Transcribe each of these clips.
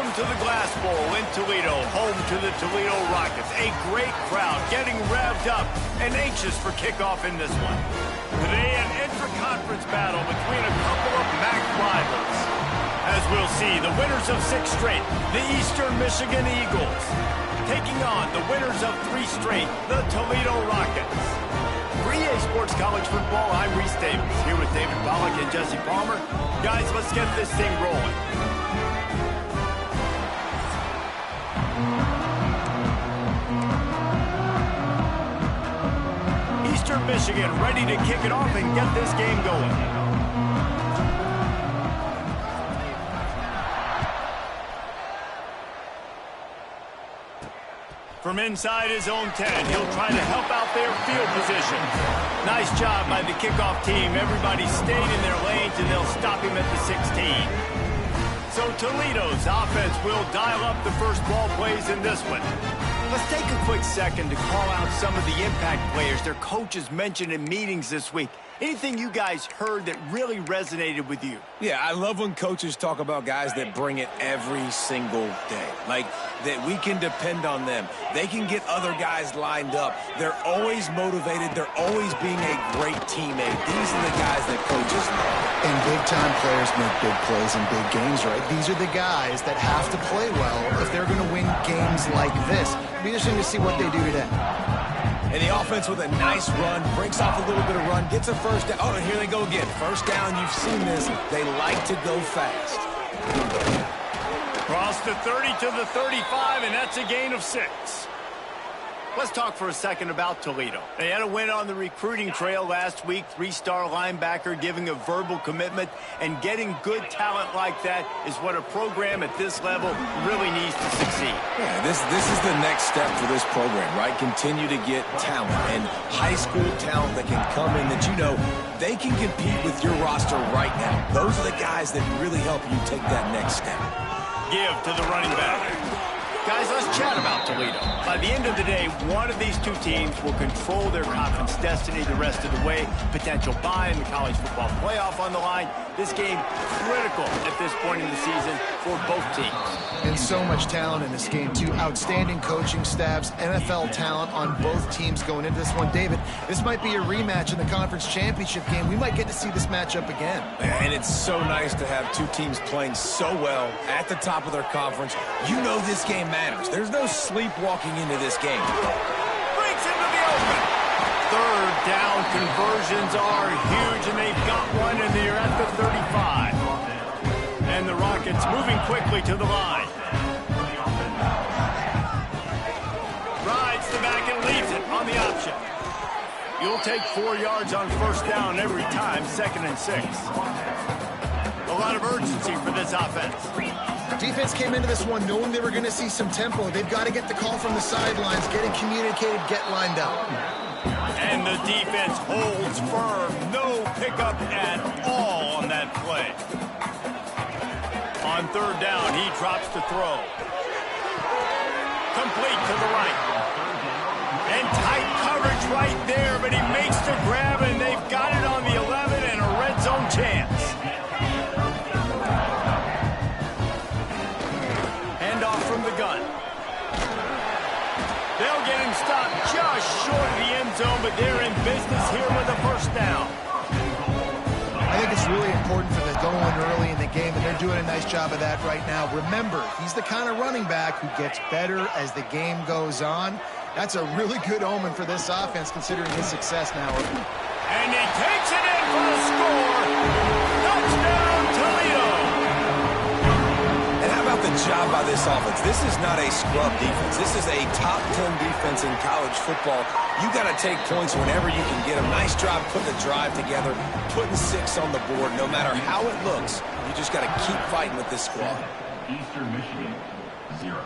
Welcome to the Glass Bowl in Toledo, home to the Toledo Rockets. A great crowd getting revved up and anxious for kickoff in this one. Today, an intra-conference battle between a couple of MAC rivals. As we'll see, the winners of 6 straight, the Eastern Michigan Eagles, taking on the winners of 3 straight, the Toledo Rockets. For EA Sports College Football, I'm Reese Davis, here with David Pollack and Jesse Palmer. Guys, let's get this thing rolling. Eastern Michigan ready to kick it off and get this game going. From inside his own 10, he'll try to help out their field position. Nice job by the kickoff team. Everybody stayed in their lanes, and they'll stop him at the 16. So Toledo's offense will dial up the first ball plays in this one. Let's take a quick second to call out some of the impact players their coaches mentioned in meetings this week. Anything you guys heard that really resonated with you? Yeah, I love when coaches talk about guys that bring it every single day. Like, that we can depend on them. They can get other guys lined up. They're always motivated. They're always being a great teammate. These are the guys that coaches love. And big-time players make big plays in big games, right? These are the guys that have to play well if they're going to win games like this. It'll be interesting to see what they do today. And the offense with a nice run, breaks off a little bit of run, gets a first down. Oh, and here they go again. First down, you've seen this. They like to go fast. Cross the 30 to the 35, and that's a gain of 6. Let's talk for a second about Toledo. They had a win on the recruiting trail last week. 3-star linebacker giving a verbal commitment, and getting good talent like that is what a program at this level really needs to succeed. Yeah, this is the next step for this program, right? Continue to get talent and high school talent that can come in that they can compete with your roster right now. Those are the guys that really help you take that next step. Give to the running back. Guys, let's chat about Toledo. By the end of the day, one of these two teams will control their conference destiny the rest of the way. Potential bye in the college football playoff on the line. This game critical at this point in the season for both teams. And so much talent in this game, too. Outstanding coaching staffs, NFL talent on both teams going into this one. David, this might be a rematch in the conference championship game. We might get to see this matchup again. And it's so nice to have two teams playing so well at the top of their conference. You know this game matters. There's no sleepwalking into this game. Breaks into the open. Third down conversions are huge, and they've got one, and they're at the 35. And the Rockets moving quickly to the line. Rides the back and leaves it on the option. You'll take 4 yards on first down every time, 2nd and 6. A lot of urgency for this offense. Defense came into this one knowing they were going to see some tempo. They've got to get the call from the sidelines, getting communicated, get lined up. And the defense holds firm. No pickup at all on that play. On third down, he drops the throw. Complete to the right. And tight coverage right there, but he makes the grab, and they've got it on the 11 and a red zone chance. Handoff from the gun. They'll get him stopped just short of the end zone, but they're in business here with a first down. I think it's really important for them going early in the game, and they're doing a nice job of that right now. Remember, he's the kind of running back who gets better as the game goes on. That's a really good omen for this offense, considering his success now. And he takes it in for the score. Touchdown, Toledo. And how about the job by this offense? This is not a scrub defense. This is a top 10 defense in college football. You got to take points whenever you can get them. Nice job putting the drive together, putting 6 on the board. No matter how it looks, you just got to keep fighting with this squad. Eastern Michigan, 0.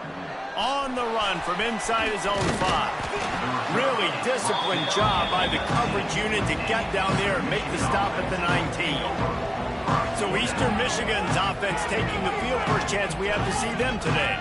On the run from inside his own 5. Really disciplined job by the coverage unit to get down there and make the stop at the 19. So Eastern Michigan's offense taking the field for a chance. We have to see them today.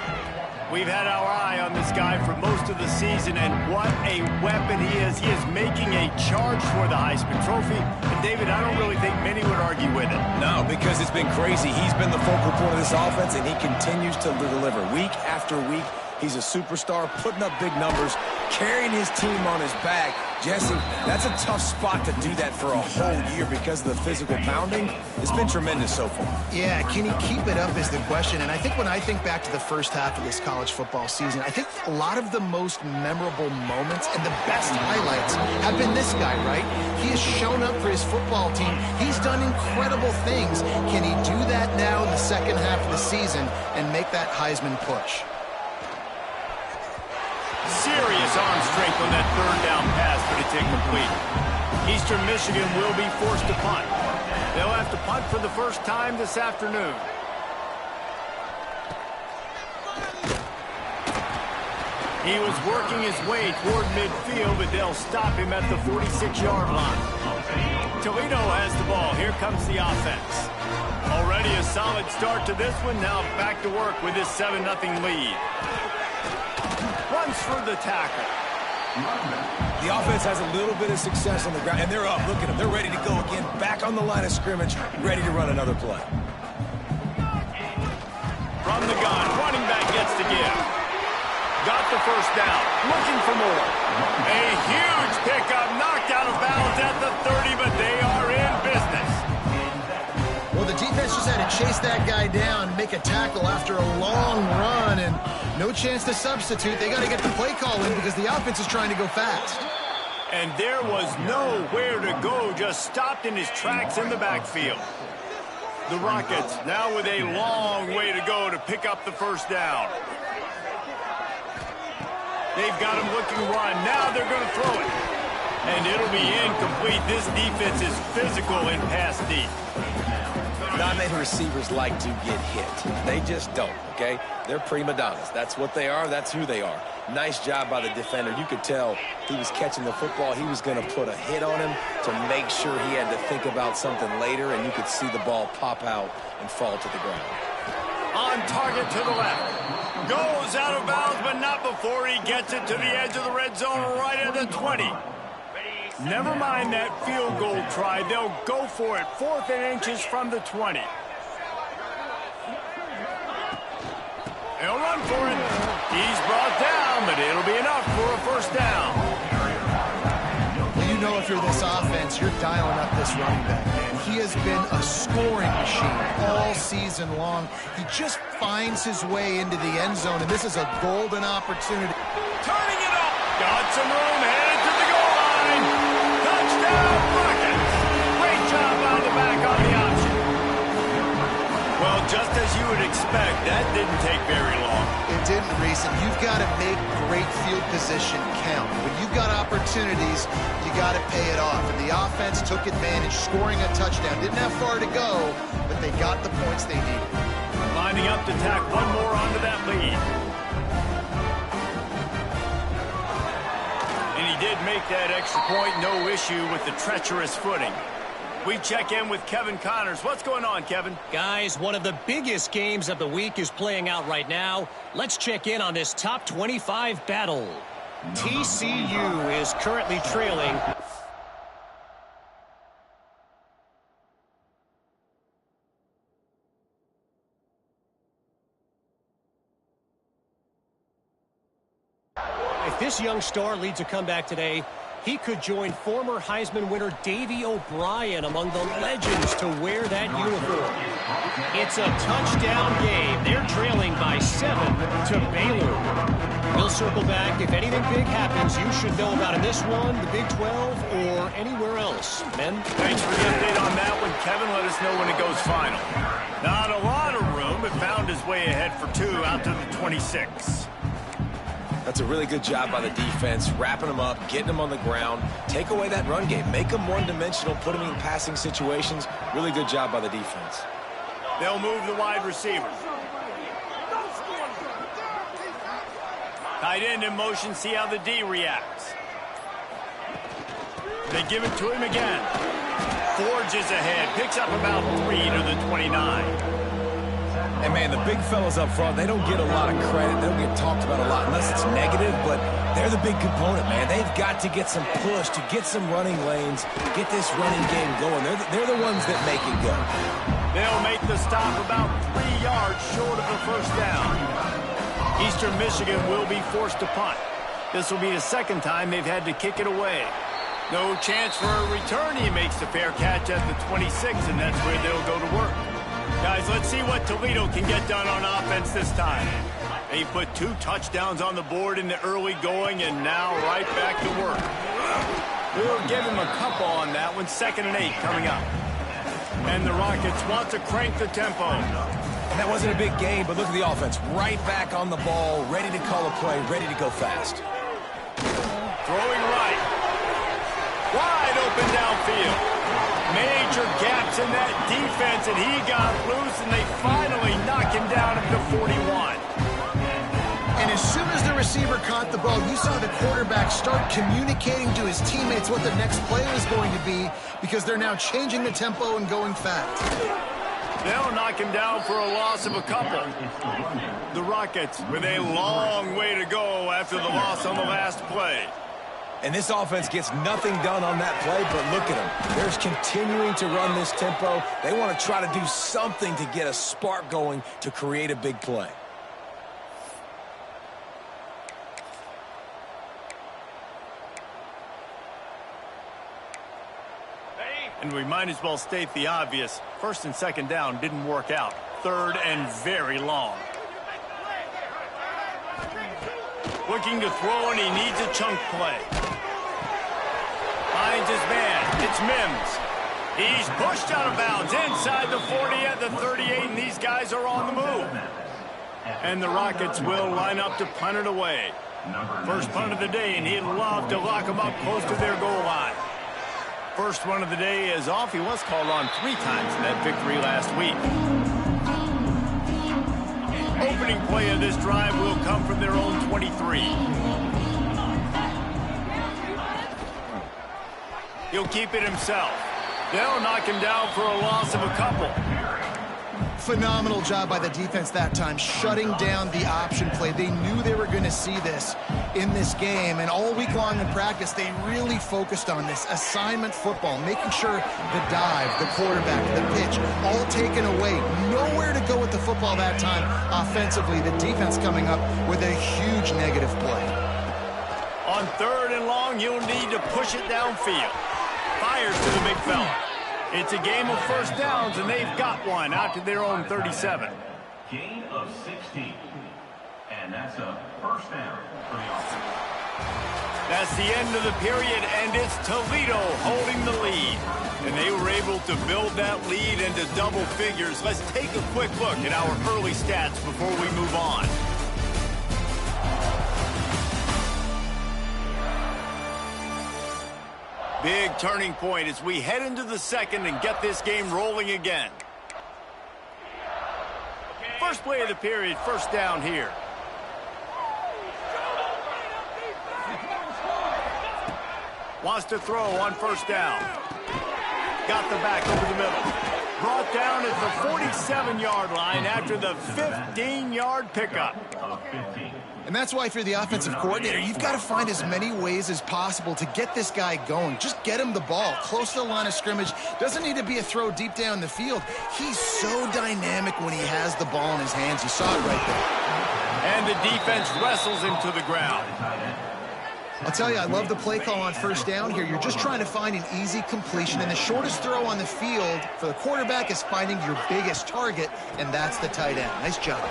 We've had our eye on this guy for most of the season, and what a weapon he is. He is making a charge for the Heisman Trophy. And, David, I don't really think many would argue with it. No, because it's been crazy. He's been the focal point of this offense, and he continues to deliver week after week. He's a superstar, putting up big numbers, carrying his team on his back. Jesse, that's a tough spot to do that for a whole year because of the physical pounding. It's been tremendous so far. Yeah, can he keep it up is the question. And I think when I think back to the first half of this college football season, I think a lot of the most memorable moments and the best highlights have been this guy, right? He has shown up for his football team. He's done incredible things. Can he do that now in the second half of the season and make that Heisman push? Serious arm strength on that third down pass, but it's incomplete. Eastern Michigan will be forced to punt. They'll have to punt for the first time this afternoon. He was working his way toward midfield, but they'll stop him at the 46-yard line. Toledo has the ball. Here comes the offense. Already a solid start to this one. Now back to work with this 7-0 lead. Runs for the tackle. The offense has a little bit of success on the ground, and they're up. Look at them. They're ready to go again. Back on the line of scrimmage, ready to run another play. From the gun, running back gets to give. Got the first down. Looking for more. A huge pickup, knocked out of bounds at the 30, but they are in business. Well, the defense just had to chase that guy down, make a tackle after a long run, and no chance to substitute. They got to get the play call in because the offense is trying to go fast. And there was nowhere to go, just stopped in his tracks in the backfield. The Rockets now with a long way to go to pick up the first down. They've got him looking run. Now they're going to throw it. And it'll be incomplete. This defense is physical in pass deep. Not many receivers like to get hit. They just don't, okay? They're prima donnas. That's what they are. That's who they are. Nice job by the defender. You could tell he was catching the football. He was going to put a hit on him to make sure he had to think about something later, and you could see the ball pop out and fall to the ground. On target to the left. Goes out of bounds, but not before he gets it to the edge of the red zone right at the 20. Never mind that field goal try. They'll go for it. 4th and inches from the 20. They'll run for it. He's brought down, but it'll be enough for a first down. Well, you know if you're this offense, you're dialing up this running back, man. He has been a scoring machine all season long. He just finds his way into the end zone, and this is a golden opportunity. Turning it up. Got some room, headed to the goal line. Touchdown, Rockets. Great job out of the back on the option. Well, just as you would expect, that didn't take very long. It didn't, Reese, and you've got to make great field position count. When you've got opportunities, you got to pay it off. And the offense took advantage, scoring a touchdown. Didn't have far to go, but they got the points they needed. Lining up to tack one more onto that lead. And he did make that extra point, no issue with the treacherous footing. We check in with Kevin Connors. What's going on, Kevin? Guys, one of the biggest games of the week is playing out right now. Let's check in on this top 25 battle. TCU is currently trailing. If this young star leads a comeback today, he could join former Heisman winner Davey O'Brien among the legends to wear that uniform. It's a touchdown game. They're trailing by 7 to Baylor. We'll circle back. If anything big happens, you should know about in this one, the Big 12, or anywhere else. Men? Thanks for the update on that one, Kevin. Let us know when it goes final. Not a lot of room, but found his way ahead for 2 out to the 26. That's a really good job by the defense, wrapping them up, getting them on the ground. Take away that run game. Make them one-dimensional, put them in passing situations. Really good job by the defense. They'll move the wide receiver. Tight end in motion, see how the D reacts. They give it to him again. Forges ahead, picks up about 3 to the 29. And, man, the big fellas up front, they don't get a lot of credit. They don't get talked about a lot unless it's negative, but they're the big component, man. They've got to get some push, to get some running lanes, get this running game going. They're the ones that make it go. They'll make the stop about 3 yards short of the first down. Eastern Michigan will be forced to punt. This will be the second time they've had to kick it away. No chance for a return. He makes the fair catch at the 26, and that's where they'll go to work. Guys, let's see what Toledo can get done on offense this time. They put 2 touchdowns on the board in the early going, and now right back to work. We'll give him a couple on that one. 2nd and 8 coming up. And the Rockets want to crank the tempo. And that wasn't a big game, but look at the offense. Right back on the ball, ready to call a play, ready to go fast. Throwing right. Wide open downfield. Major gaps in that defense, and he got loose, and they finally knock him down at the 41. And as soon as the receiver caught the ball, you saw the quarterback start communicating to his teammates what the next play was going to be, because they're now changing the tempo and going fast. They'll knock him down for a loss of a couple. The Rockets with a long way to go after the loss on the last play. And this offense gets nothing done on that play, but look at them. They're continuing to run this tempo. They want to try to do something to get a spark going to create a big play. And we might as well state the obvious. 1st and 2nd down didn't work out. 3rd and very long. Looking to throw, and he needs a chunk play. Finds his man. It's Mims. He's pushed out of bounds inside the 40 at the 38, and these guys are on the move. And the Rockets will line up to punt it away. First punt of the day, and he'd love to lock them up close to their goal line. First one of the day is off. He was called on 3 times in that victory last week. Opening play of this drive will come from their own 23. He'll keep it himself. They'll knock him down for a loss of a couple. Phenomenal job by the defense that time, shutting down the option play. They knew they were going to see this in this game, and all week long in practice, they really focused on this assignment football, making sure the dive, the quarterback, the pitch, all taken away. Nowhere to go with the football that time offensively. The defense coming up with a huge negative play. On 3rd and long, you'll need to push it downfield. Fires to the big fella. It's a game of first downs, and they've got one out to their own 37. Gain of 16. And that's a first down for the offense. That's the end of the period, and it's Toledo holding the lead. And they were able to build that lead into double figures. Let's take a quick look at our early stats before we move on. Big turning point as we head into the 2nd and get this game rolling again. First play of the period, first down here. Wants to throw on first down. Got the back over the middle. Brought down at the 47-yard line after the 15-yard pickup. And that's why if you're the offensive coordinator, you've got to find as many ways as possible to get this guy going. Just get him the ball close to the line of scrimmage. Doesn't need to be a throw deep down the field. He's so dynamic when he has the ball in his hands. You saw it right there. And the defense wrestles him to the ground. I'll tell you, I love the play call on first down here. You're just trying to find an easy completion, and the shortest throw on the field for the quarterback is finding your biggest target, and that's the tight end. Nice job.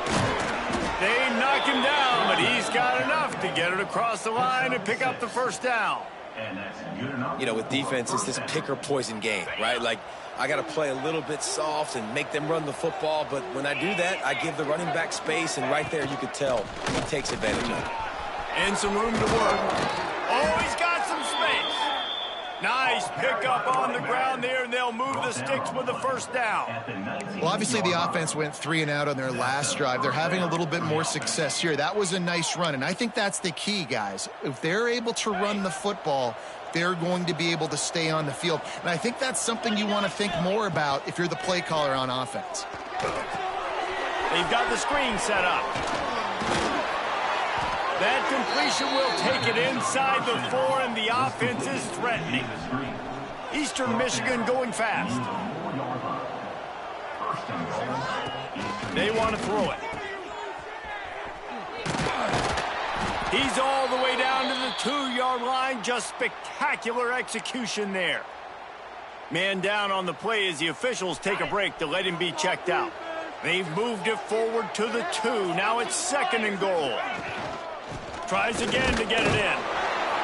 They knock him down, but he's got enough to get it across the line and pick up the first down. You know, with defense, it's this pick or poison game, right? Like, I got to play a little bit soft and make them run the football, but when I do that, I give the running back space, and right there you could tell he takes advantage of it. And some room to work. Oh, he's got some space. Nice pickup on the ground there, and they'll move the sticks with the first down. Well, obviously the offense went 3 and out on their last drive. They're having a little bit more success here. That was a nice run, and I think that's the key, guys. If they're able to run the football, they're going to be able to stay on the field. And I think that's something you want to think more about if you're the play caller on offense. They've got the screen set up. That completion will take it inside the 4, and the offense is threatening. Eastern Michigan going fast. They want to throw it. He's all the way down to the 2-yard line. Just spectacular execution there. Man down on the play as the officials take a break to let him be checked out. They've moved it forward to the 2. Now it's 2nd and goal. Tries again to get it in.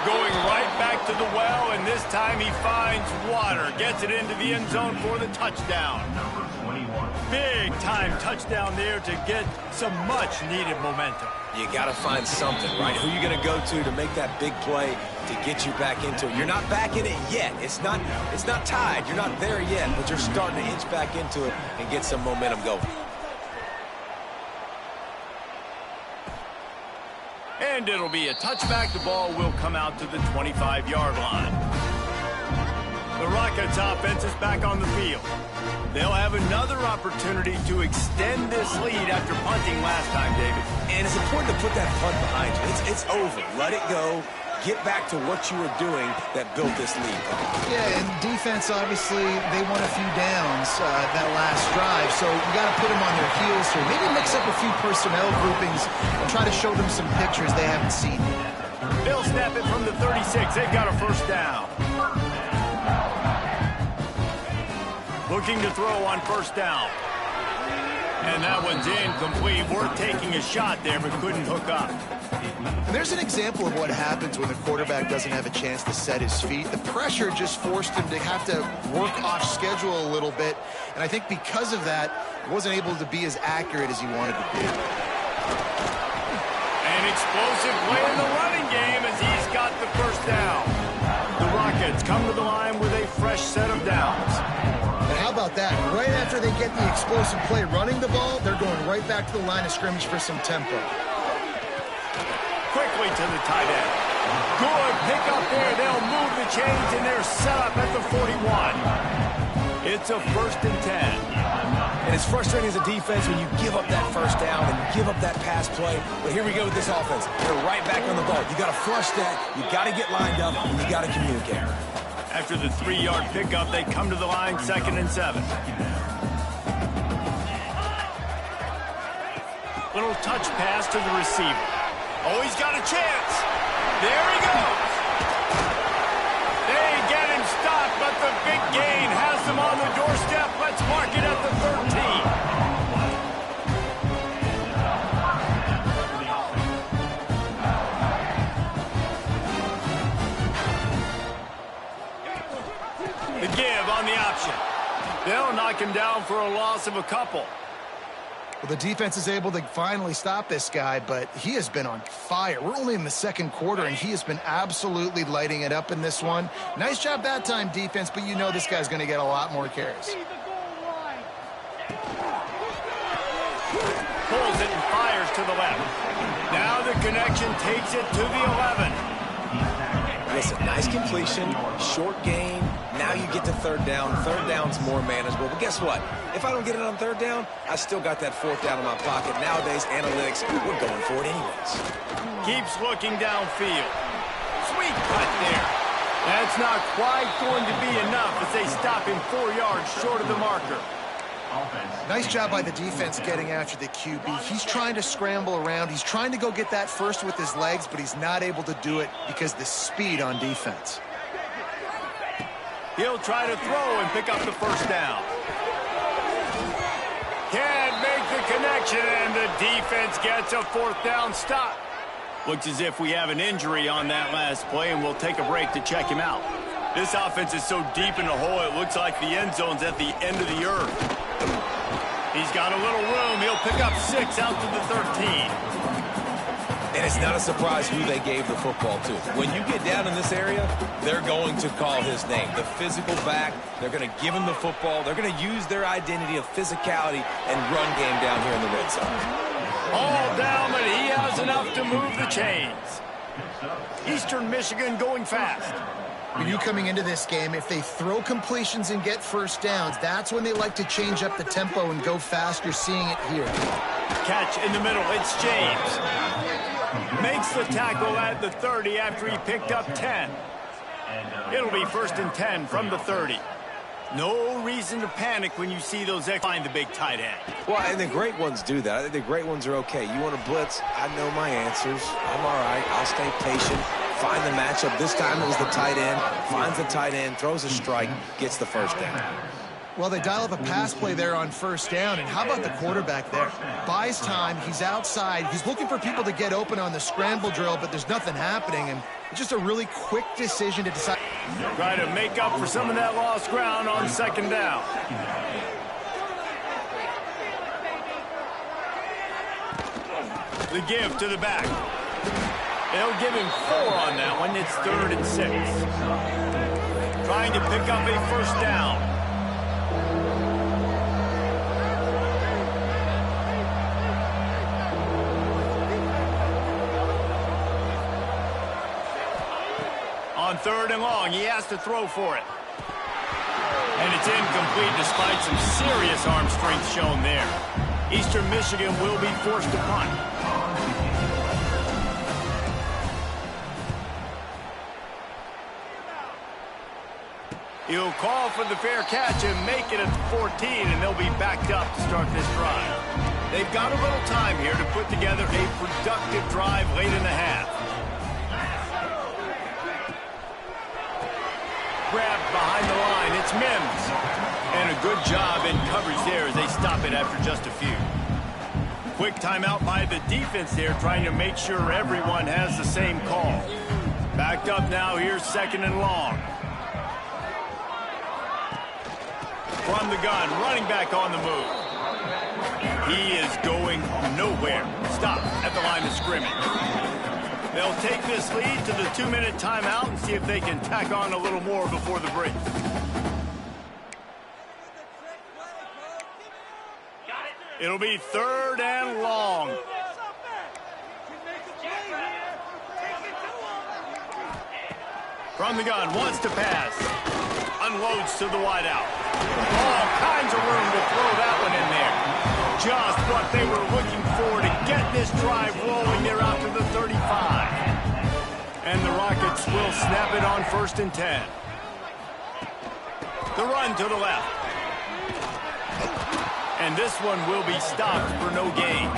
Going right back to the well, and this time he finds water. Gets it into the end zone for the touchdown. Big-time touchdown there to get some much-needed momentum. You got to find something, right? Who are you going to go to make that big play to get you back into it? You're not back in it yet. It's not tied. You're not there yet, but you're starting to inch back into it and get some momentum going. And it'll be a touchback. The ball will come out to the 25-yard line. The Rockets offense is back on the field. They'll have another opportunity to extend this lead after punting last time, David. And it's important to put that punt behind you. It's over. Let it go. Get back to what you were doing that built this lead. Yeah, and defense, obviously, they won a few downs that last drive, so you got to put them on their heels here. Maybe mix up a few personnel groupings and try to show them some pictures they haven't seen yet. They'll snap it from the 36. They've got a first down. Looking to throw on first down. And that one's incomplete. We're taking a shot there, but couldn't hook up. There's an example of what happens when the quarterback doesn't have a chance to set his feet. The pressure just forced him to have to work off schedule a little bit. And I think because of that, he wasn't able to be as accurate as he wanted to be. An explosive play in the running game as he's got the first down. The Rockets come to the line with a fresh set of downs. And how about that? Right after they get the explosive play running the ball, they're going right back to the line of scrimmage for some tempo. Quickly to the tight end. Good pick up there. They'll move the chains, and they're set up at the 41. It's a 1st and 10. And it's frustrating as a defense when you give up that first down and give up that pass play. But here we go with this offense. They're right back on the ball. You got to flush that. You got to get lined up, and you got to communicate. After the 3-yard pickup, they come to the line 2nd and 7. Little touch pass to the receiver. Oh, he's got a chance. There he goes. They get him stopped, but the big gain has them on the doorstep. Let's mark it at the 13. The give on the option. They'll knock him down for a loss of a couple. Well, the defense is able to finally stop this guy, but he has been on fire. We're only in the 2nd quarter, and he has been absolutely lighting it up in this one. Nice job that time, defense, but you know this guy's going to get a lot more carries. Pulls it and fires to the left. Now the connection takes it to the 11. Listen, nice completion, short gain. Now you get to 3rd down. 3rd down's more manageable. But guess what? If I don't get it on 3rd down, I still got that 4th down in my pocket. Nowadays, analytics, we're going for it anyways. Keeps looking downfield. Sweet cut there. That's not quite going to be enough as they stop him 4 yards short of the marker. Nice job by the defense getting after the QB. He's trying to scramble around. He's trying to go get that first with his legs, but he's not able to do it because of the speed on defense. He'll try to throw and pick up the first down. Can't make the connection, and the defense gets a 4th down stop. Looks as if we have an injury on that last play, and we'll take a break to check him out. This offense is so deep in the hole, it looks like the end zone's at the end of the earth. He's got a little room. He'll pick up 6 out to the 13. And it's not a surprise who they gave the football to. When you get down in this area, they're going to call his name. The physical back, they're going to give him the football. They're going to use their identity of physicality and run game down here in the red zone. All down, but he has enough to move the chains. Eastern Michigan going fast. When you coming into this game, if they throw completions and get first downs, that's when they like to change up the tempo and go fast. You're seeing it here. Catch in the middle. It's James. Makes the tackle at the 30 after he picked up 10. It'll be 1st and 10 from the 30. No reason to panic when you see those find the big tight end. Well, and the great ones do that. I think the great ones are okay. You want to blitz? I know my answers. I'm all right. I'll stay patient. Find the matchup. This time it was the tight end. Finds the tight end, throws a strike, gets the first down. Well, they dial up a pass play there on 1st down, and how about the quarterback there? Buys time, he's outside, he's looking for people to get open on the scramble drill, but there's nothing happening, and it's just a really quick decision to decide. Try to make up for some of that lost ground on 2nd down. The give to the back. They'll give him 4 on that one. It's 3rd and 6. Trying to pick up a 1st down. On 3rd and long, he has to throw for it. And it's incomplete despite some serious arm strength shown there. Eastern Michigan will be forced to punt. He'll call for the fair catch and make it at the 14, and they'll be backed up to start this drive. They've got a little time here to put together a productive drive late in the half. Grabbed behind the line, it's Mims. And a good job in coverage there as they stop it after just a few. Quick timeout by the defense there, trying to make sure everyone has the same call. Backed up now, here's 2nd and long. From the gun, running back on the move. He is going nowhere. Stop at the line of scrimmage. They'll take this lead to the 2-minute timeout and see if they can tack on a little more before the break. It'll be 3rd and long. From the gun, wants to pass. Unloads to the wideout. All kinds of room to throw that one in there. Just what they were looking for to get this drive rolling there out to the 35. And the Rockets will snap it on 1st and 10. The run to the left. And this one will be stopped for no gain.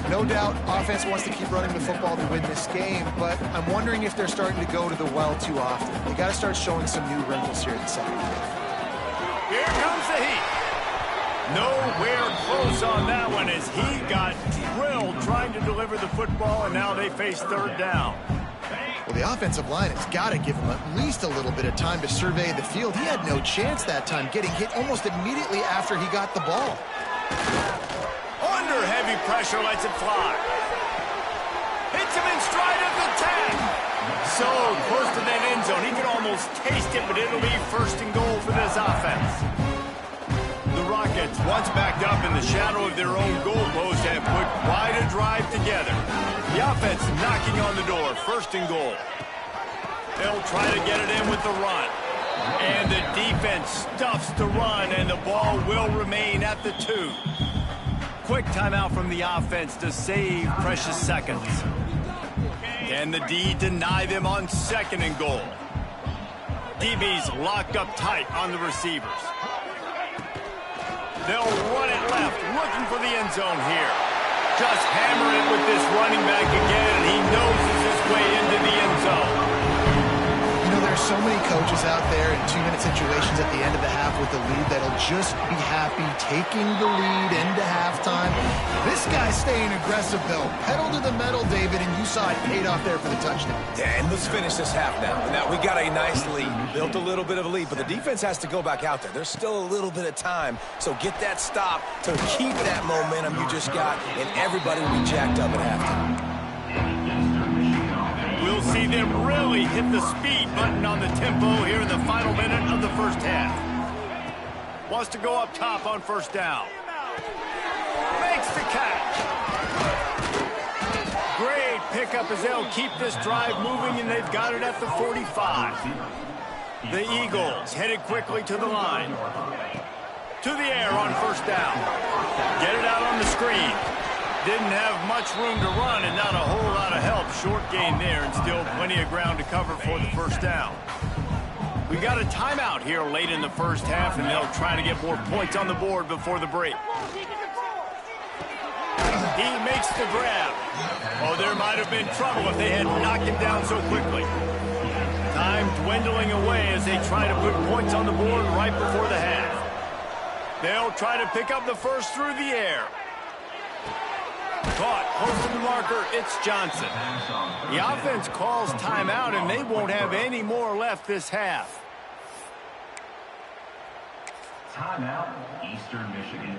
No doubt, offense wants to keep running the football to win this game, but I'm wondering if they're starting to go to the well too often. They got to start showing some new wrinkles here in the second half. Here comes the heat. Nowhere close on that one as he got drilled trying to deliver the football, and now they face 3rd down. Well, the offensive line has got to give him at least a little bit of time to survey the field. He had no chance that time, getting hit almost immediately after he got the ball. Under heavy pressure, lets it fly. Hits him in stride of the 10. So close to that end zone. He can almost taste it, but it'll be 1st and goal for this offense. The Rockets, once backed up in the shadow of their own goalpost, have put quite a drive together. The offense knocking on the door, 1st and goal. They'll try to get it in with the run. And the defense stuffs the run, and the ball will remain at the 2. Quick timeout from the offense to save precious seconds. Can the D deny them on 2nd and goal? DB's locked up tight on the receivers. They'll run it left, looking for the end zone here. Just hammer it with this running back again, and he noses his way into the end zone. You know, there's so many coaches out there in 2-minute situations at the end of the half with the lead that'll just be happy taking the lead into halftime. This guy's staying aggressive, though. Pedal to the metal, David, and you saw it paid off there for the touchdown. Yeah, and let's finish this half now. Now, we got a nice lead. Built a little bit of a lead, but the defense has to go back out there. There's still a little bit of time, so get that stop to keep that momentum you just got, and everybody will be jacked up at halftime. We'll see them really hit the speed button on the tempo here in the final minute of the 1st half. Wants to go up top on 1st down. Makes the catch. Great pickup as they'll keep this drive moving, and they've got it at the 45. The Eagles headed quickly to the line. To the air on first down. Get it out on the screen. Didn't have much room to run and not a whole lot of help. Short gain there and still plenty of ground to cover for the first down. We got a timeout here late in the first half, and they'll try to get more points on the board before the break. He makes the grab. Oh, there might have been trouble if they had knocked him down so quickly. Time dwindling away as they try to put points on the board right before the half. They'll try to pick up the first through the air. Caught, close to the marker, it's Johnson. The offense calls timeout, and they won't have any more left this half. Timeout, Eastern Michigan.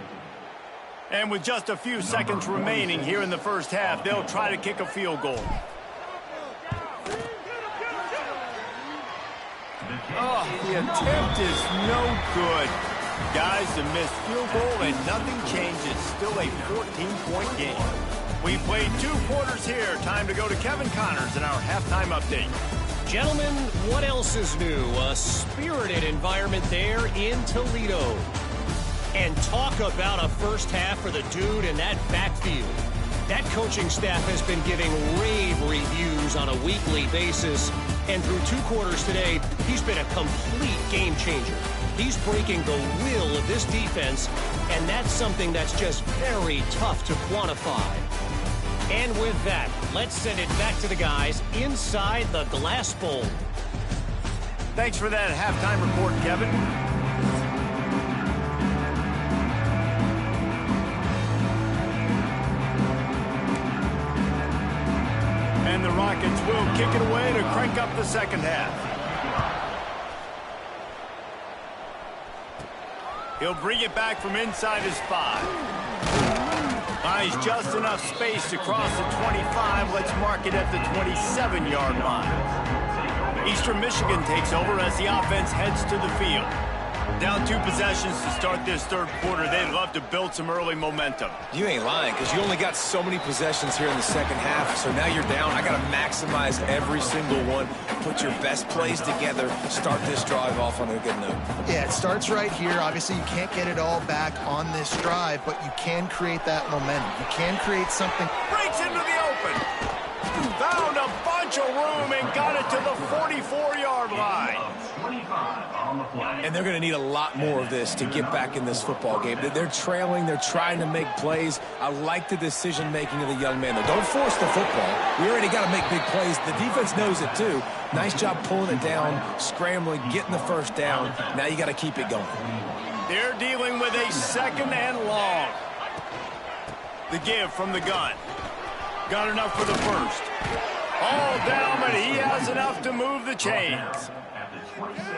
And with just a few seconds remaining here in the first half, they'll try to kick a field goal. Oh, the attempt is no good. Guys, a missed field goal and nothing changes. Still a 14-point game. We played 2 quarters here. Time to go to Kevin Connors in our halftime update. Gentlemen, what else is new? A spirited environment there in Toledo. And talk about a first half for the dude in that backfield. That coaching staff has been giving rave reviews on a weekly basis. And through 2 quarters today, he's been a complete game changer. He's breaking the will of this defense, and that's something that's just very tough to quantify. And with that, let's send it back to the guys inside the glass bowl. Thanks for that halftime report, Kevin. And the Rockets will kick it away to crank up the second half. He'll bring it back from inside his 5. Buys just enough space to cross the 25. Let's mark it at the 27-yard line. Eastern Michigan takes over as the offense heads to the field. Down 2 possessions to start this third quarter. They'd love to build some early momentum. You ain't lying, because you only got so many possessions here in the second half, so now you're down. I got to maximize every single one. Put your best plays together. Start this drive off on a good note. Yeah, it starts right here. Obviously, you can't get it all back on this drive, but you can create that momentum. You can create something. Breaks into the open. Found a bunch of room and got it to the 44-yard line. 25 on the play. And they're going to need a lot more of this to get back in this football game. They're trailing. They're trying to make plays. I like the decision-making of the young man, though. Don't force the football. We already got to make big plays. The defense knows it, too. Nice job pulling it down, scrambling, getting the first down. Now you got to keep it going. They're dealing with a second and long. The give from the gun. Got enough for the first. All down, but he has enough to move the chains.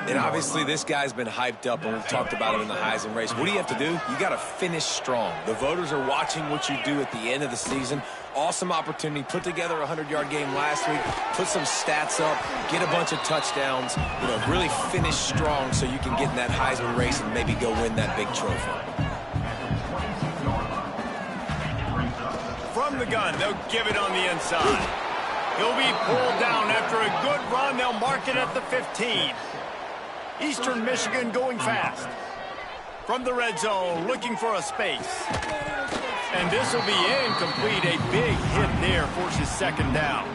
And obviously this guy's been hyped up, and we've talked about him in the Heisman race. What do you have to do? You got to finish strong. The voters are watching what you do at the end of the season. Awesome opportunity. Put together a 100-yard game last week. Put some stats up. Get a bunch of touchdowns. You know, really finish strong so you can get in that Heisman race and maybe go win that big trophy. From the gun, they'll give it on the inside. He'll be pulled down after a good run. They'll mark it at the 15. Eastern Michigan going fast. From the red zone, looking for a space. And this will be incomplete. A big hit there forces second down.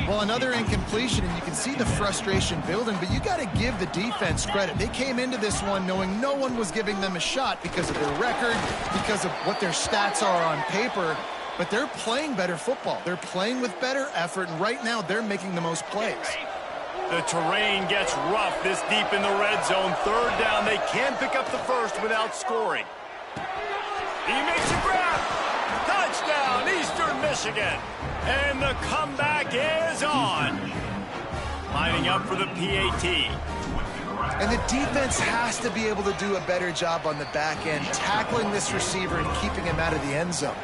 Well, another incompletion, and you can see the frustration building, but you got to give the defense credit. They came into this one knowing no one was giving them a shot because of their record, because of what their stats are on paper. But they're playing better football. They're playing with better effort, and right now they're making the most plays. The terrain gets rough this deep in the red zone. Third down, they can't pick up the first without scoring. He makes a grab. Touchdown, Eastern Michigan. And the comeback is on. Lining up for the PAT. And the defense has to be able to do a better job on the back end, tackling this receiver and keeping him out of the end zone.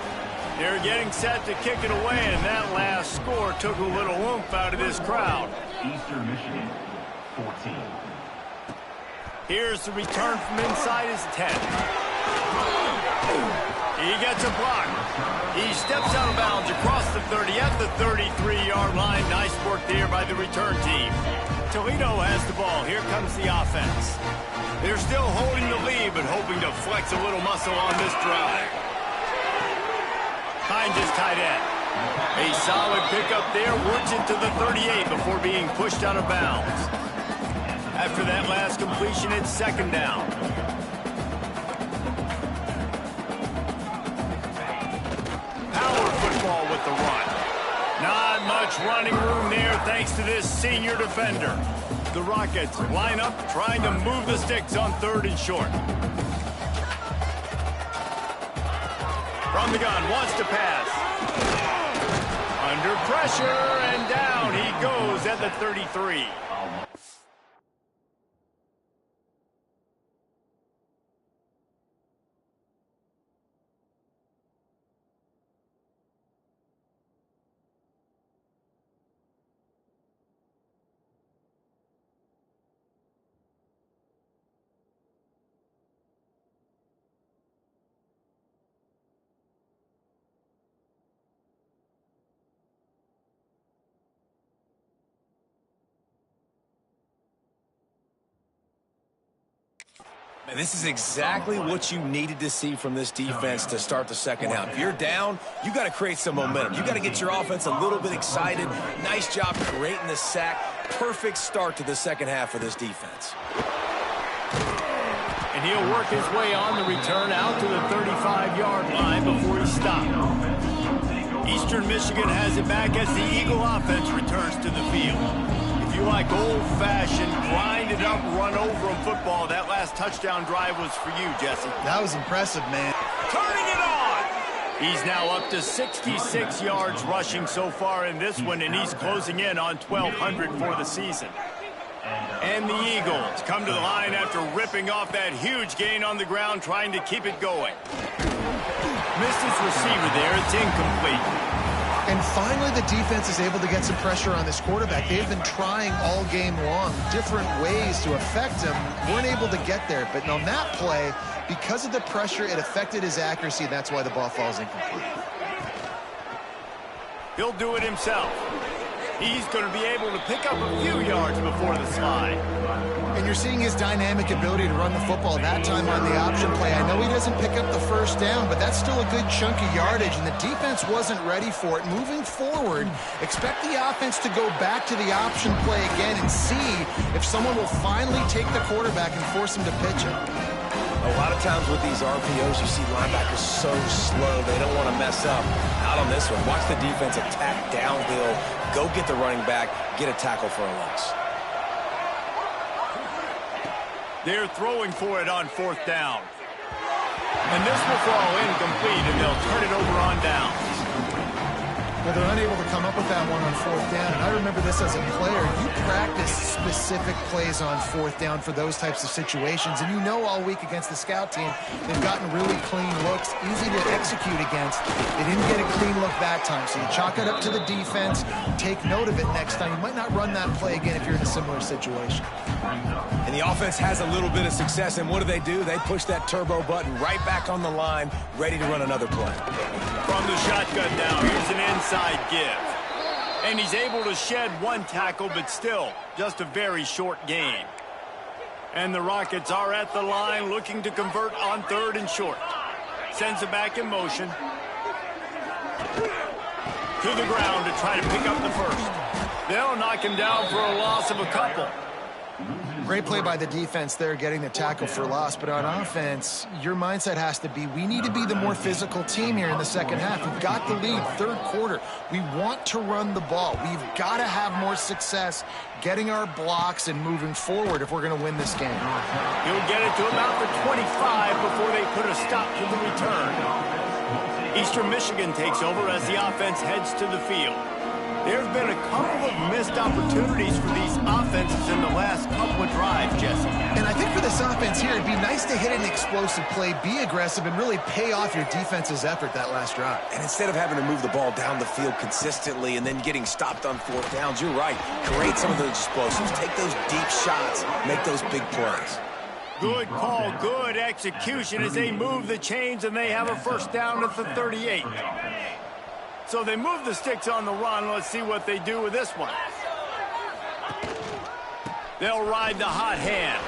They're getting set to kick it away, and that last score took a little oomph out of this crowd. Eastern Michigan, 14. Here's the return from inside his 10. He gets a block. He steps out of bounds across the 30 at the 33-yard line. Nice work there by the return team. Toledo has the ball. Here comes the offense. They're still holding the lead, but hoping to flex a little muscle on this drive. Behind his tight end. A solid pickup there, works into the 38 before being pushed out of bounds. After that last completion, it's second down. Power football with the run. Not much running room there thanks to this senior defender. The Rockets line up trying to move the sticks on 3rd and short. From the gun, wants to pass. Under pressure, and down he goes at the 33. And this is exactly what you needed to see from this defense to start the second half. If you're down, you got to create some momentum. You got to get your offense a little bit excited. Nice job creating the sack. Perfect start to the second half for this defense. And he'll work his way on the return out to the 35-yard line before he stopped. Eastern Michigan has it back as the Eagle offense returns to the field. If you like old-fashioned, grind-it-up, run-over-'em football, that last touchdown drive was for you, Jesse. That was impressive, man. Turning it on! He's now up to 66 yards rushing so far in this one, and he's closing in on 1,200 for the season. And the Eagles come to the line after ripping off that huge gain on the ground, trying to keep it going. Missed his receiver there. It's incomplete. And finally, the defense is able to get some pressure on this quarterback. They've been trying all game long different ways to affect him. Weren't able to get there. But on that play, because of the pressure, it affected his accuracy, and that's why the ball falls incomplete. He'll do it himself. He's going to be able to pick up a few yards before the slide. And you're seeing his dynamic ability to run the football that time on the option play. I know he doesn't pick up the first down, but that's still a good chunk of yardage, and the defense wasn't ready for it. Moving forward, expect the offense to go back to the option play again and see if someone will finally take the quarterback and force him to pitch it. A lot of times with these RPOs, you see linebackers so slow, they don't want to mess up. Not on this one. Watch the defense attack downhill, go get the running back, get a tackle for a loss. They're throwing for it on 4th down. And this will fall incomplete, and they'll turn it over on downs. Well, they're unable to come up with that one on 4th down. And I remember this as a player. You practice specific plays on 4th down for those types of situations. And you know all week against the scout team, they've gotten really clean looks, easy to execute against. They didn't get a clean look that time. So you chalk it up to the defense. Take note of it next time. You might not run that play again if you're in a similar situation. And the offense has a little bit of success, and what do? They push that turbo button right back on the line, ready to run another play. From the shotgun now, here's an inside give. And he's able to shed one tackle, but still, just a very short gain. And the Rockets are at the line looking to convert on 3rd and short. Sends it back in motion. To the ground to try to pick up the first. They'll knock him down for a loss of a couple. Great play by the defense there, getting the tackle for loss. But on offense, your mindset has to be, we need to be the more physical team here in the second half. We've got the lead, 3rd quarter. We want to run the ball. We've got to have more success getting our blocks and moving forward if we're going to win this game. He'll get it to about the 25 before they put a stop to the return. Eastern Michigan takes over as the offense heads to the field. There's been a couple of missed opportunities for these offenses in the last couple of drives, Jesse. And I think for this offense here, it'd be nice to hit an explosive play, be aggressive, and really pay off your defense's effort that last drive. And instead of having to move the ball down the field consistently and then getting stopped on 4th downs, you're right. Create some of those explosives. Take those deep shots. Make those big plays. Good call, good execution as they move the chains, and they have a first down at the 38. So they move the sticks on the run. Let's see what they do with this one. They'll ride the hot hand.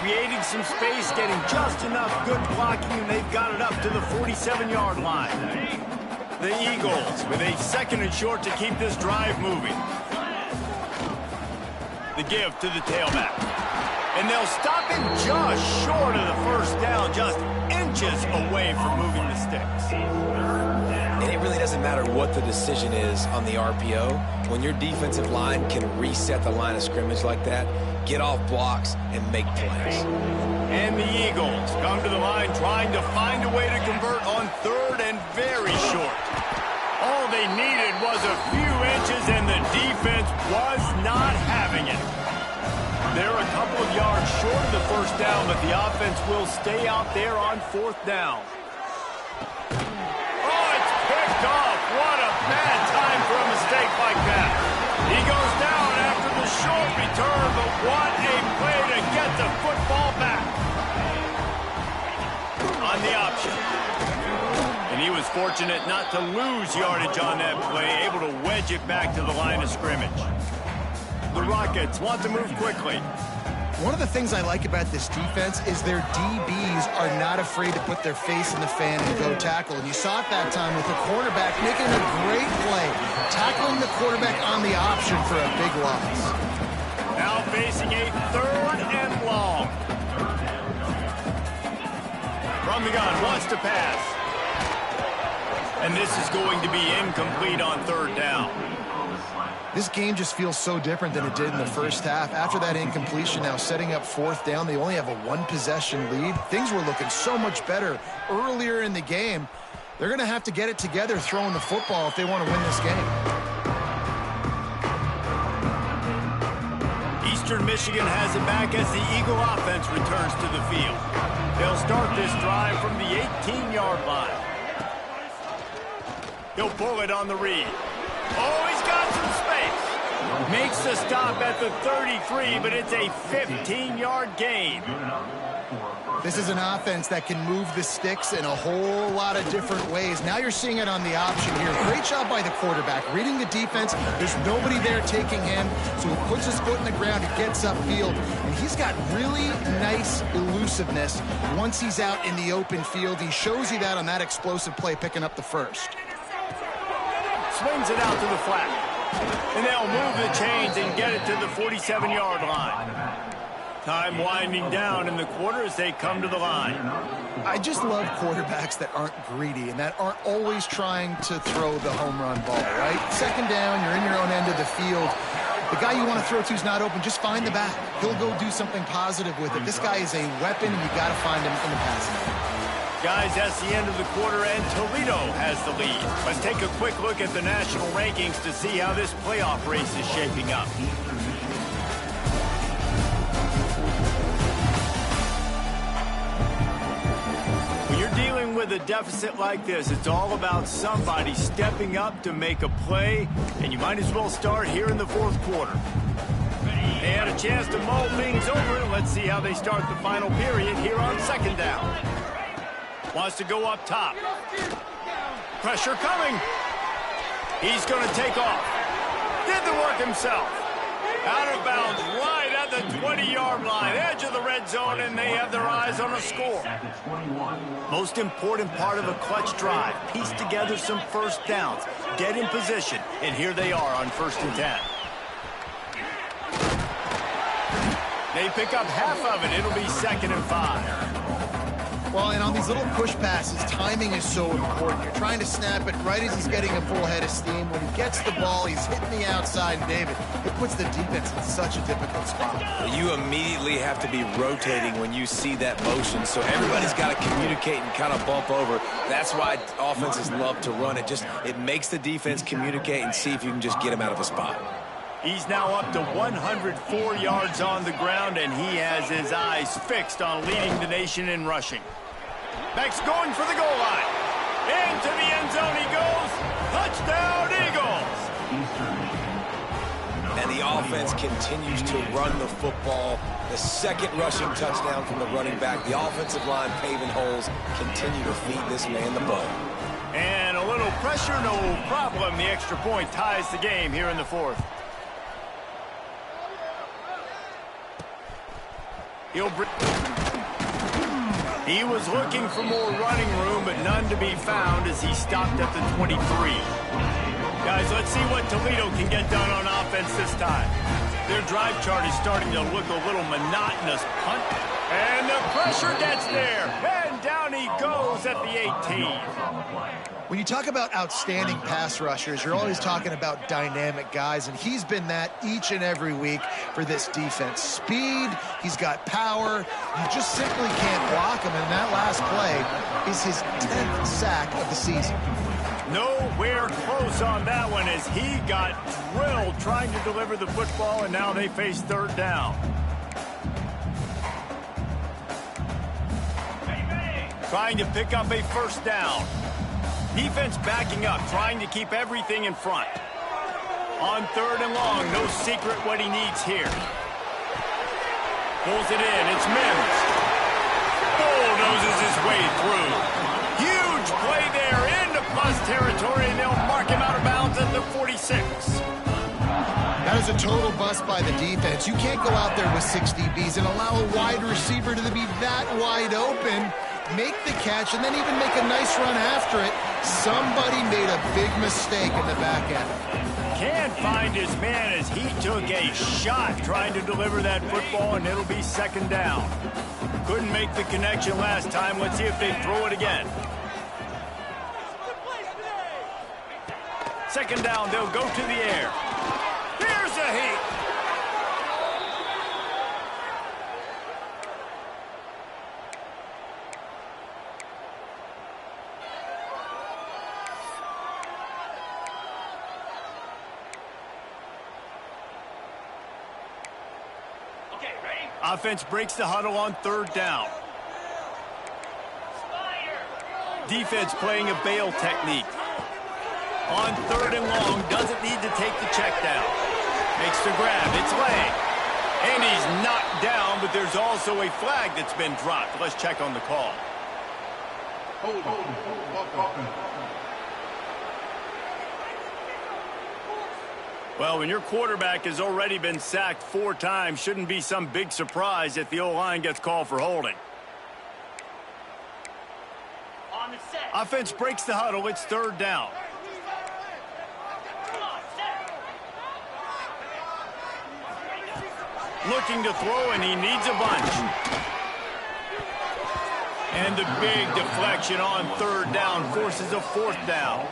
Creating some space, getting just enough good blocking, and they've got it up to the 47-yard line. The Eagles with a second and short to keep this drive moving. The give to the tailback. And they'll stop him just short of the first down, just inches away from moving the sticks. And it really doesn't matter what the decision is on the RPO. When your defensive line can reset the line of scrimmage like that, get off blocks, and make plays. And the Eagles come to the line trying to find a way to convert on third and very short. All they needed was a few inches, and the defense was not having it. They're a couple of yards short of the first down, but the offense will stay out there on fourth down. What a bad time for a mistake like that. He goes down after the short return, but what a play to get the football back. On the option. And he was fortunate not to lose yardage on that play, able to wedge it back to the line of scrimmage. The Rockets want to move quickly. One of the things I like about this defense is their DBs are not afraid to put their face in the fan and go tackle. And you saw it that time with the quarterback making a great play, tackling the quarterback on the option for a big loss. Now facing a third and long. From the gun, wants to pass. And this is going to be incomplete on third down. This game just feels so different than it did in the first half. After that incompletion, now setting up fourth down, they only have a one-possession lead. Things were looking so much better earlier in the game. They're going to have to get it together throwing the football if they want to win this game. Eastern Michigan has it back as the Eagle offense returns to the field. They'll start this drive from the 18-yard line. He'll pull it on the read. Oh, he's got some space. Makes the stop at the 33, but it's a 15-yard gain. This is an offense that can move the sticks in a whole lot of different ways. Now you're seeing it on the option here. Great job by the quarterback. Reading the defense, there's nobody there taking him, so he puts his foot in the ground, he gets upfield, and he's got really nice elusiveness once he's out in the open field. He shows you that on that explosive play, picking up the first. Swings it out to the flat. And they'll move the chains and get it to the 47-yard line. Time winding down in the quarter as they come to the line. I just love quarterbacks that aren't greedy and that aren't always trying to throw the home run ball, right? Second down, you're in your own end of the field. The guy you want to throw to is not open. Just find the back. He'll go do something positive with it. This guy is a weapon, and you got to find him in the passing game. Guys, that's the end of the quarter, and Toledo has the lead. Let's take a quick look at the national rankings to see how this playoff race is shaping up. When you're dealing with a deficit like this, it's all about somebody stepping up to make a play, and you might as well start here in the fourth quarter. They had a chance to mull things over, and let's see how they start the final period here on second down. Wants to go up top. Pressure coming. He's going to take off. Did the work himself. Out of bounds right at the 20-yard line. Edge of the red zone, and they have their eyes on a score. Most important part of a clutch drive. Piece together some first downs. Get in position. And here they are on 1st and 10. They pick up half of it. It'll be 2nd and 5. Well, and on these little push passes, timing is so important. You're trying to snap it right as he's getting a full head of steam. When he gets the ball, he's hitting the outside, and David, it puts the defense in such a difficult spot. You immediately have to be rotating when you see that motion, so everybody's got to communicate and kind of bump over. That's why offenses love to run it. It makes the defense communicate and see if you can just get him out of a spot. He's now up to 104 yards on the ground, and he has his eyes fixed on leading the nation in rushing. Beck's going for the goal line. Into the end zone he goes. Touchdown, Eagles! And And the offense continues to run the football. The second rushing touchdown from the running back. The offensive line paving holes. Continue to feed this man the ball. And a little pressure, no problem. The extra point ties the game here in the fourth. He was looking for more running room, but none to be found as he stopped at the 23. Guys, let's see what Toledo can get done on offense this time. Their drive chart is starting to look a little monotonous. Punt, and the pressure gets there. And down he goes at the 18. When you talk about outstanding pass rushers, you're always talking about dynamic guys, and he's been that each and every week for this defense. Speed, he's got power. You just simply can't block him, and that last play is his 10th sack of the season. Nowhere close on that one as he got drilled trying to deliver the football, and now they face third down. Trying to pick up a first down. Defense backing up, trying to keep everything in front. On third and long, no secret what he needs here. Pulls it in, it's Mims. Bulldozes his way through. Huge play there into plus territory, and they'll mark him out of bounds at the 46. That is a total bust by the defense. You can't go out there with 6 DBs and allow a wide receiver to be that wide open, make the catch, and then even make a nice run after it. Somebody made a big mistake in the back end. Can't find his man as he took a shot trying to deliver that football, and it'll be second down. Couldn't make the connection last time. Let's see if they throw it again. Second down, they'll go to the air. Here's a heat. Offense breaks the huddle on third down. Defense playing a bail technique. On third and long, doesn't need to take the check down. Makes the grab, it's Lang. And he's knocked down, but there's also a flag that's been dropped. Let's check on the call. Well, when your quarterback has already been sacked 4 times, shouldn't be some big surprise if the O-line gets called for holding. On the set. Offense breaks the huddle. It's third down. Looking to throw, and he needs a bunch. And the big deflection on third down forces a fourth down.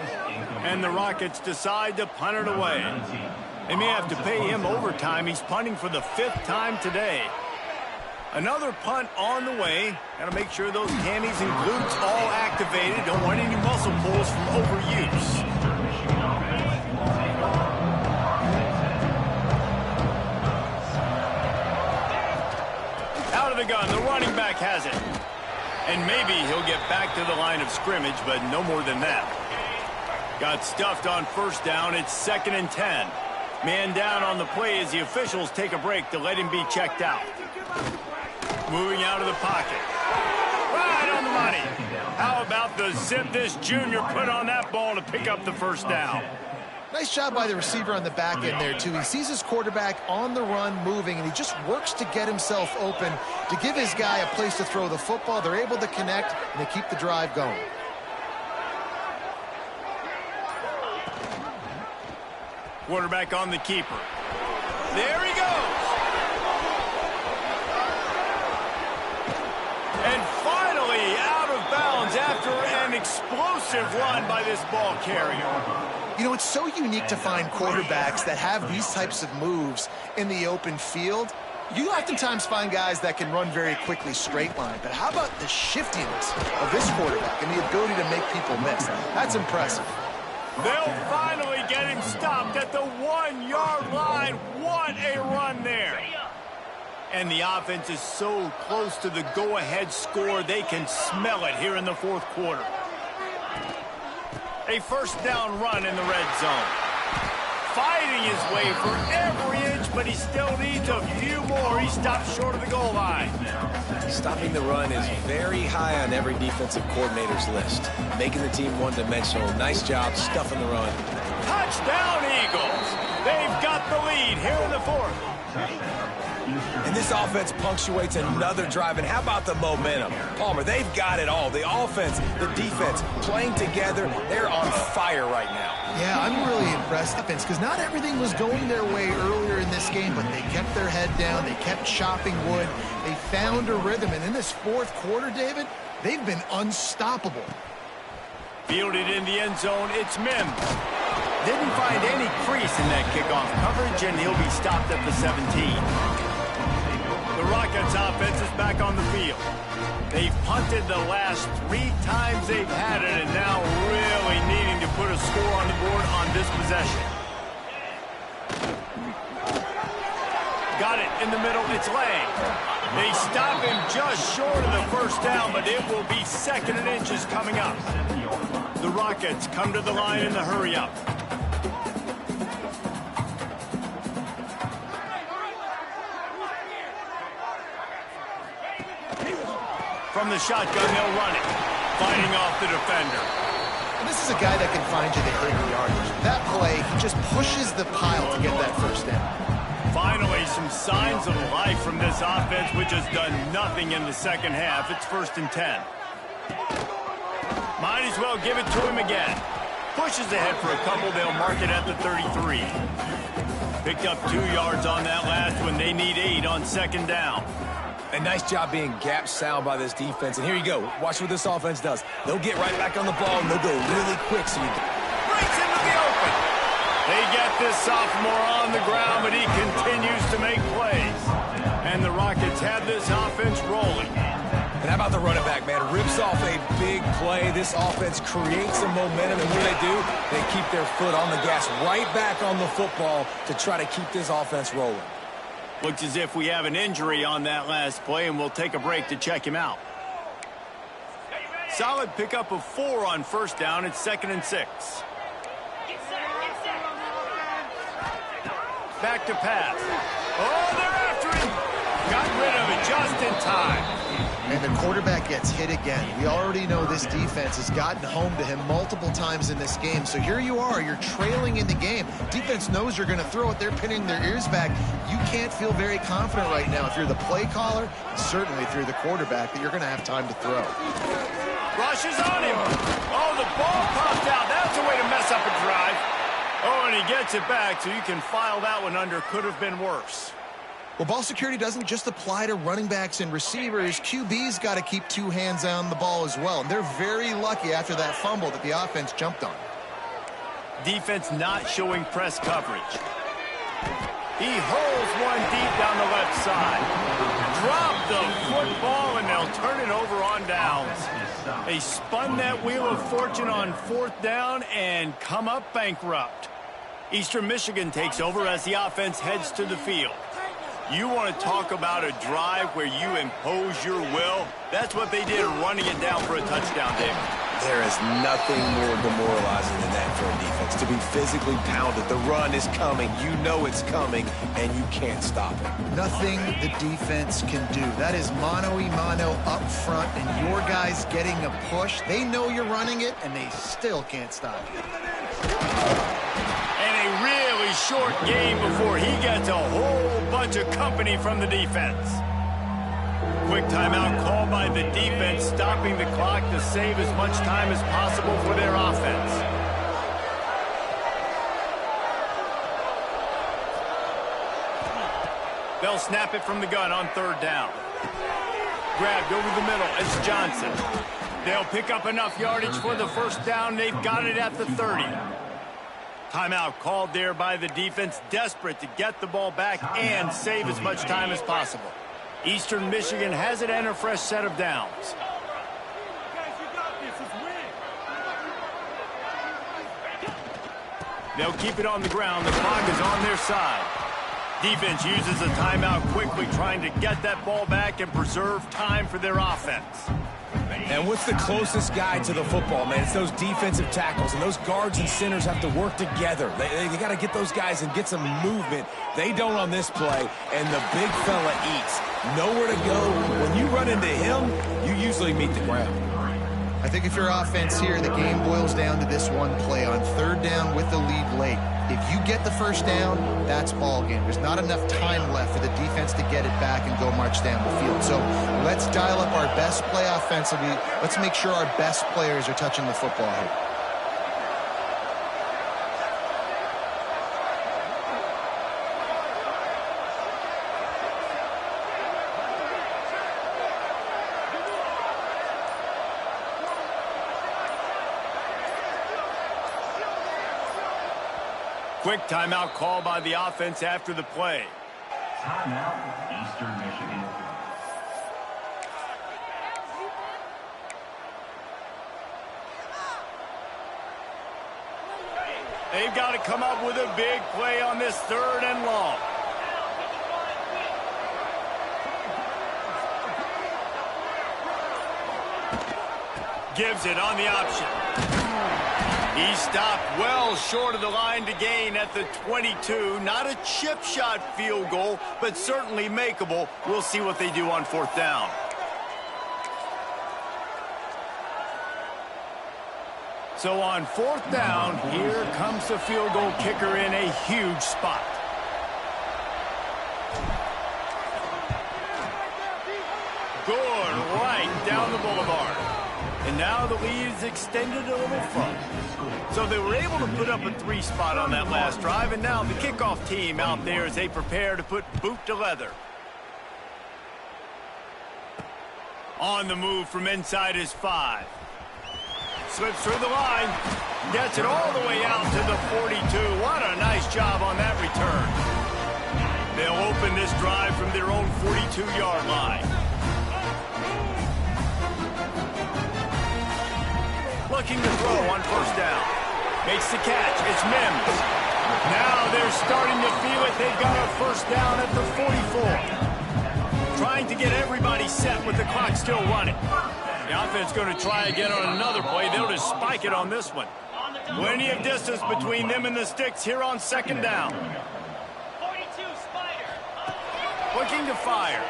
And the Rockets decide to punt it away. They may have to pay him overtime. He's punting for the 5th time today. Another punt on the way. Got to make sure those hammies and glutes all activated. Don't want any muscle pulls from overuse. Out of the gun, the running back has it. And maybe he'll get back to the line of scrimmage, but no more than that. Got stuffed on first down. It's 2nd and 10. Man down on the play as the officials take a break to let him be checked out. Moving out of the pocket. Right on the money. How about the zip this junior put on that ball to pick up the first down? Nice job by the receiver on the back end there, too. He sees his quarterback on the run moving, and he just works to get himself open to give his guy a place to throw the football. They're able to connect, and they keep the drive going. Quarterback on the keeper. There he goes. And finally out of bounds after an explosive run by this ball carrier. You know, it's so unique to find quarterbacks that have these types of moves in the open field. You oftentimes find guys that can run very quickly straight line, but how about the shiftiness of this quarterback and the ability to make people miss? That's impressive. They'll finally get him stopped at the 1-yard line. What a run there. And the offense is so close to the go-ahead score, they can smell it here in the fourth quarter. A first down run in the red zone. fighting his way for every inch, but he still needs a few more. He stops short of the goal line. Stopping the run is very high on every defensive coordinator's list. Making the team one-dimensional. Nice job stuffing the run. Touchdown, Eagles. They've got the lead here in the fourth. And this offense punctuates another drive. And how about the momentum? Palmer, they've got it all. The offense, the defense, playing together. They're on fire right now. Yeah, I'm really impressed because not everything was going their way earlier in this game, but they kept their head down. They kept chopping wood. They found a rhythm. And in this fourth quarter, David, they've been unstoppable. Fielded in the end zone, it's Mims. Didn't find any crease in that kickoff coverage, and he'll be stopped at the 17. The Rockets offense is back on the field. They've punted the last 3 times they've had it, and now really needing to put a score on the board on this possession. Got it in the middle, it's Lang. They stop him just short of the first down, but it will be 2nd and inches coming up. The Rockets come to the line in the hurry-up. From the shotgun, they'll run it, fighting off the defender. And this is a guy that can find you the 80 yarders. That play, he just pushes the pile to get that first down. Finally, some signs of life from this offense, which has done nothing in the second half. It's 1st and 10. Might as well give it to him again. Pushes ahead for a couple. They'll mark it at the 33. Picked up 2 yards on that last one. They need 8 on 2nd down. A nice job being gap sound by this defense. And here you go. Watch what this offense does. They'll get right back on the ball, and they'll go really quick. So you breaks into the open. They get this sophomore on the ground, but he continues to make plays. And the Rockets have this offense rolling. And how about the running back, man? Rips off a big play. This offense creates some momentum, and what do? They keep their foot on the gas, right back on the football to try to keep this offense rolling. Looks as if we have an injury on that last play, and we'll take a break to check him out. Solid pickup of 4 on 1st down. It's 2nd and 6. Back to pass. Oh, they're after him. Got rid of it just in time. And the quarterback gets hit again. We already know this defense has gotten home to him multiple times in this game. So here you are, you're trailing in the game. Defense knows you're going to throw it. They're pinning their ears back. You can't feel very confident right now if you're the play caller, and certainly if you're the quarterback, that you're going to have time to throw. Rushes on him. Oh, the ball popped out. That's a way to mess up a drive. Oh, and he gets it back, so you can file that one under. Could have been worse. Well, ball security doesn't just apply to running backs and receivers. QB's got to keep 2 hands on the ball as well. And they're very lucky after that fumble that the offense jumped on. Defense not showing press coverage. He hurls one deep down the left side. Drop the football, and they'll turn it over on downs. They spun that wheel of fortune on 4th down and come up bankrupt. Eastern Michigan takes over as the offense heads to the field. You want to talk about a drive where you impose your will? That's what they did, running it down for a touchdown, David. There is nothing more demoralizing than that for a defense, to be physically pounded. The run is coming. You know it's coming, and you can't stop it. Nothing the defense can do. That is mano-a-mano up front, and your guys getting a push. They know you're running it, and they still can't stop it. And a really short game before he gets a whole bunch of company from the defense. Quick timeout called by the defense, stopping the clock to save as much time as possible for their offense. They'll snap it from the gun on 3rd down. Grabbed over the middle, it's Johnson. They'll pick up enough yardage for the 1st down. They've got it at the 30. Timeout called there by the defense, desperate to get the ball back and save as much time as possible. Eastern Michigan has it and a fresh set of downs. They'll keep it on the ground. The clock is on their side. Defense uses a timeout quickly, trying to get that ball back and preserve time for their offense. And what's the closest guy to the football, man? It's those defensive tackles, and those guards and centers have to work together. They got to get those guys and get some movement. They don't on this play, and the big fella eats. Nowhere to go. When you run into him, you usually meet the ground. I think if you're offense here, the game boils down to this one play on third down with the lead late. If you get the first down, that's ball game. There's not enough time left for the defense to get it back and go march down the field. So let's dial up our best play offensively. Let's make sure our best players are touching the football here. Quick timeout call by the offense after the play. Timeout, Eastern Michigan. They've got to come up with a big play on this 3rd and long. Gives it on the option. He stopped well short of the line to gain at the 22. Not a chip shot field goal, but certainly makeable. We'll see what they do on 4th down. So on 4th down, here comes the field goal kicker in a huge spot. Good, right down the boulevard. And now the lead is extended a little further. So they were able to put up a 3 spot on that last drive, and now the kickoff team out there as they prepare to put boot to leather. On the move from inside his 5. Slips through the line. Gets it all the way out to the 42. What a nice job on that return. They'll open this drive from their own 42-yard line. Looking to throw on 1st down. Makes the catch. It's Mims. Now they're starting to feel it. They've got a 1st down at the 44. Trying to get everybody set with the clock still running. The offense going to try again on another play. They'll just spike it on this one. Plenty of distance between them and the sticks here on 2nd down. 42 Spider. Looking to fire.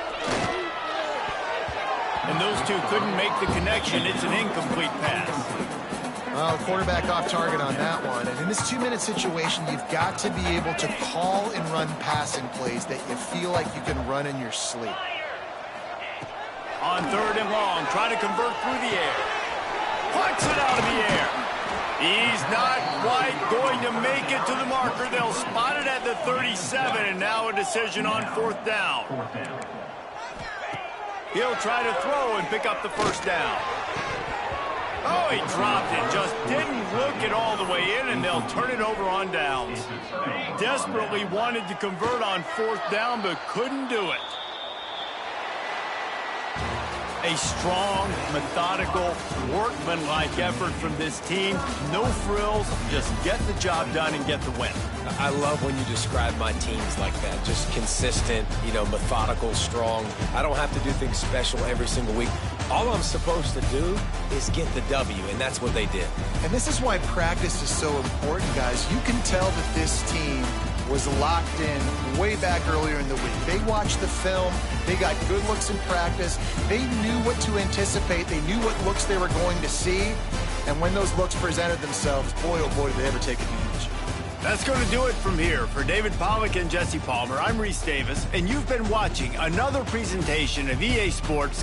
And those two couldn't make the connection. It's an incomplete pass. Well, quarterback off target on that one. And in this 2-minute situation, you've got to be able to call and run passing plays that you feel like you can run in your sleep. On 3rd and long, trying to convert through the air. Puts it out of the air. He's not quite going to make it to the marker. They'll spot it at the 37, and now a decision on 4th down. He'll try to throw and pick up the 1st down. Oh, he dropped it. Just didn't look it all the way in, and they'll turn it over on downs. Desperately wanted to convert on 4th down, but couldn't do it. A strong, methodical, workmanlike effort from this team. No frills, just get the job done and get the win. I love when you describe my teams like that. Just consistent, methodical, strong. I don't have to do things special every single week. All I'm supposed to do is get the W, and that's what they did. And this is why practice is so important, guys. You can tell that this team was locked in way back earlier in the week. They watched the film. They got good looks in practice. They knew what to anticipate. They knew what looks they were going to see. And when those looks presented themselves, boy, oh boy, did they ever take advantage. That's going to do it from here. For David Pollack and Jesse Palmer, I'm Reese Davis, and you've been watching another presentation of EA Sports.